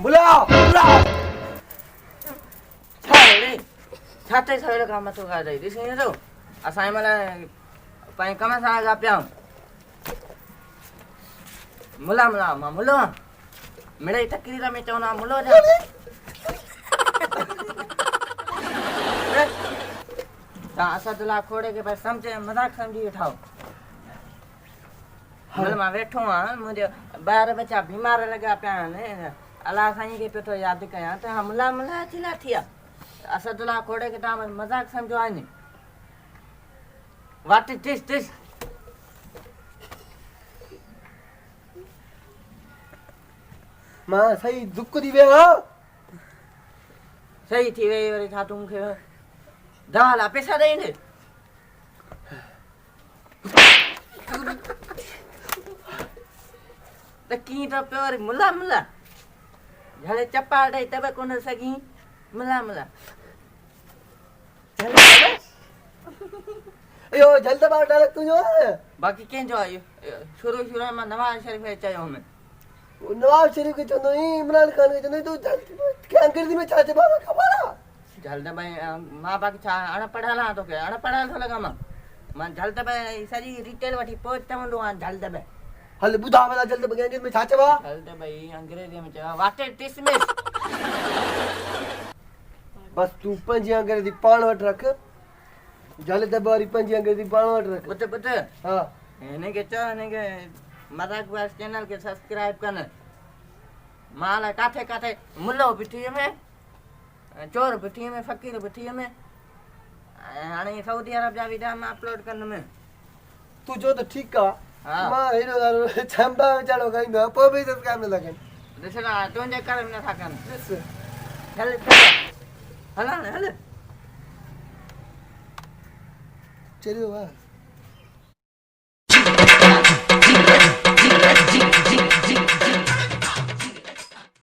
बुलाओ बुलाओ छाड़े छाते छाड़े काम तो कर रही दिस नहीं तो असाई मला पाई कम सागा प्याऊ मुला मुला मा मुलो मेरे तकरीर में चौना मुलो जा असदुल्ला खोड़े के पास समझे मजाक समझी उठाओ हल मां वेठो हां मुझे 12 बच्चा बीमार लगा पिया ने अल्लाह साईं के पे तो याद कया त हमला मला थिला थिया असदुल्ला खोड़े के ता मजाक समझो आनी व्हाट इज दिस मां सही दुख दी वे हां सही थी वे वरी था तुमके दवा ला पैसा दे ने त की तो प्योर मुला मुला झले चपाड़े तबे कोन सगी मुला मुला अयो जल्द बार डाल तू जो बाकी कें जो आयो शुरू में नवाज शरीफ चयो में नवाज शरीफ के चंदो इमरान खान के चंदो तू क्या अंग्रेजी में चाचे बाबा खबरा जल्द भाई मां बाकी छा अण पढ़ाला तो के अण पढ़ाल तो लगा मां जल्द भाई सजी रिटेल वठी पहुंच तमंदो आ जल्द भाई हल बुधा वाला जल्द अंग्रेजी में चाचे बा जल्द भाई अंग्रेजी में चवा वाटे डिसमिस बस तू पंजी अंग्रेजी पाण वट रख जल्द बारी पंजी अंग्रेजी पाण वट रख बते बते हां ने के मजाक वास चैनल के सब्सक्राइब करना माला काथे काथे मुल्लो बिठी में चोर बिठी में फकीर बिठी में हाणे सऊदी अरब जा वीडियो में अपलोड करने में तू जो तो ठीक का हां मां हेरो गारो छंबा चालो गाइंदो पो भी सब्सक्राइब न लगन दिसला तुंजे कर न था कन चल हला हला चलियो वाह